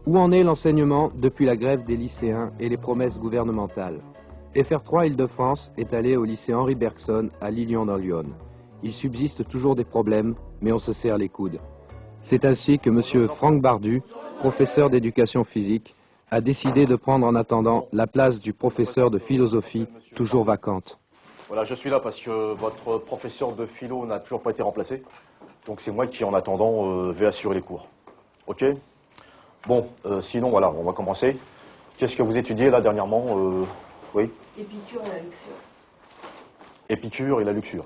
Où en est l'enseignement depuis la grève des lycéens et les promesses gouvernementales? FR3 Île-de-France est allé au lycée Henri Bergson à Lilian dans l'Yonne. Il subsiste toujours des problèmes, mais on se serre les coudes. C'est ainsi que M. Franck Bardu, professeur d'éducation physique, a décidé de prendre en attendant la place du professeur de philosophie, toujours vacante. Voilà, je suis là parce que votre professeur de philo n'a toujours pas été remplacé. Donc c'est moi qui, en attendant, vais assurer les cours. OK? Bon, sinon, voilà, on va commencer. Qu'est-ce que vous étudiez, là, dernièrement? Oui? Épicure et la luxure. Épicure et la luxure.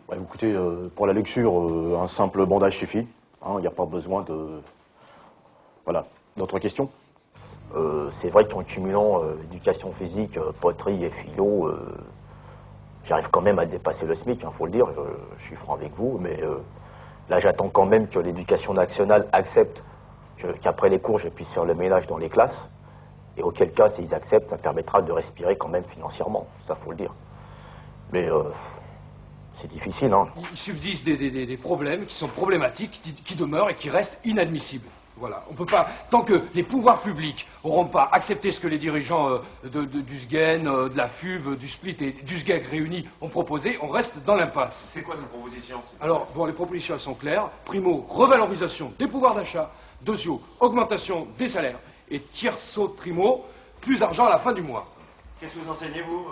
Ouais, écoutez, pour la luxure, un simple bandage suffit. Il n'y a pas besoin de... Voilà. D'autres questions? C'est vrai qu'en cumulant éducation physique, poterie et philo, j'arrive quand même à dépasser le SMIC, faut le dire, je suis franc avec vous, mais là j'attends quand même que l'éducation nationale accepte qu'après les cours je puisse faire le ménage dans les classes, et auquel cas, s'ils acceptent, ça permettra de respirer quand même financièrement, ça faut le dire. Mais c'est difficile, hein. Il subsiste des problèmes qui sont problématiques, qui demeurent et qui restent inadmissibles. Voilà, on peut pas, tant que les pouvoirs publics n'auront pas accepté ce que les dirigeants du SGEN, de la FUV, du SPLIT et du SGEG réunis ont proposé, on reste dans l'impasse. C'est quoi ces propositions? Alors, bon, les propositions, elles sont claires. Primo, revalorisation des pouvoirs d'achat. Deuxio, augmentation des salaires. Et tierço, trimo, plus d'argent à la fin du mois. Qu'est-ce que vous enseignez, vous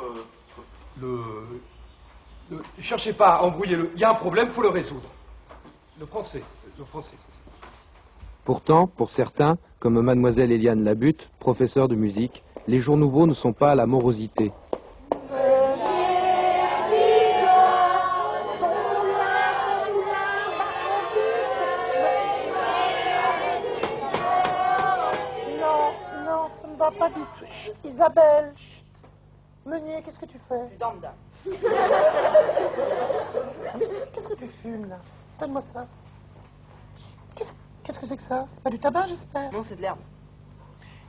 Cherchez pas à embrouiller le... Il y a un problème, il faut le résoudre. Le français, c'est ça. Pourtant, pour certains, comme mademoiselle Eliane Labutte, professeure de musique, les jours nouveaux ne sont pas à la morosité. Non, ça ne va pas du tout. Chut, Isabelle, chut. Meunier, qu'est-ce que tu fais? Danda. Qu'est-ce que tu fumes, là? Donne-moi ça. Qu'est-ce que c'est que ça? C'est pas du tabac, j'espère? Non, c'est de l'herbe.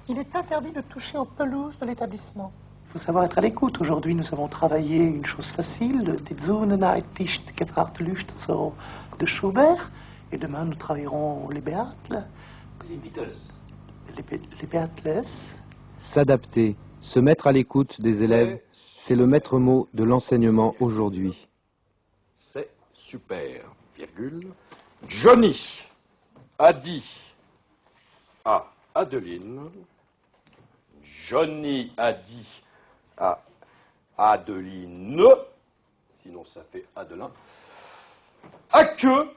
Il est interdit de toucher aux pelouses de l'établissement. Il faut savoir être à l'écoute. Aujourd'hui, nous avons travaillé une chose facile, Die Sonnenheit ist gefragt Lust so de Schubert. Et demain, nous travaillerons les Beatles. Les Beatles. Les Beatles. S'adapter, se mettre à l'écoute des élèves, c'est le maître mot de l'enseignement aujourd'hui. C'est super, virgule. Johnny a dit à Adeline, Johnny a dit à Adeline, sinon ça fait Adelin, à que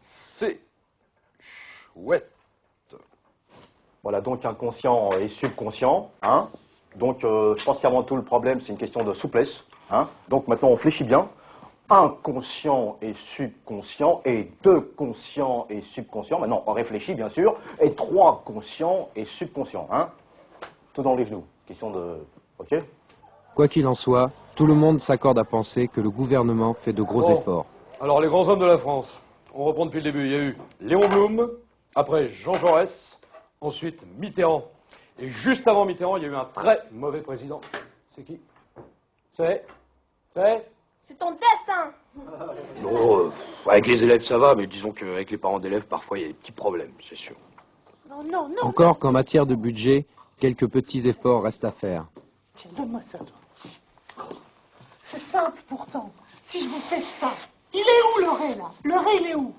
c'est chouette. Voilà, donc inconscient et subconscient, hein. Donc je pense qu'avant tout, le problème, c'est une question de souplesse, hein. Donc maintenant, on fléchit bien. Inconscient et subconscient, et deux conscients et subconscients. Maintenant, on réfléchit, bien sûr, et trois conscients et subconscients, hein. Tout dans les genoux. Question de... OK? Quoi qu'il en soit, tout le monde s'accorde à penser que le gouvernement fait de gros efforts. Alors, les grands hommes de la France, on reprend depuis le début. Il y a eu Léon Blum, après Jean Jaurès, ensuite Mitterrand. Et juste avant Mitterrand, il y a eu un très mauvais président. C'est qui? C'est C'est ton destin. Non, avec les élèves ça va, mais disons qu'avec les parents d'élèves, parfois il y a des petits problèmes, c'est sûr. Non. Encore qu'en matière de budget, quelques petits efforts restent à faire. Tiens, donne-moi ça, toi. C'est simple, pourtant. Si je vous fais ça, il est où le ré, là? Le ré, il est où?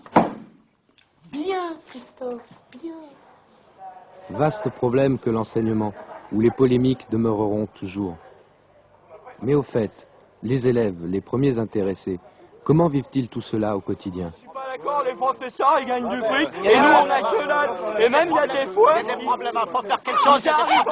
Bien, Christophe, bien. Vaste problème que l'enseignement, où les polémiques demeureront toujours. Mais au fait, les élèves, les premiers intéressés, comment vivent-ils tout cela au quotidien? Je suis pas d'accord, les professeurs ils gagnent du fric et nous on a que dalle. Et même il y a des fois. Il y a des problèmes, il faut faire quelque chose. J'arrive,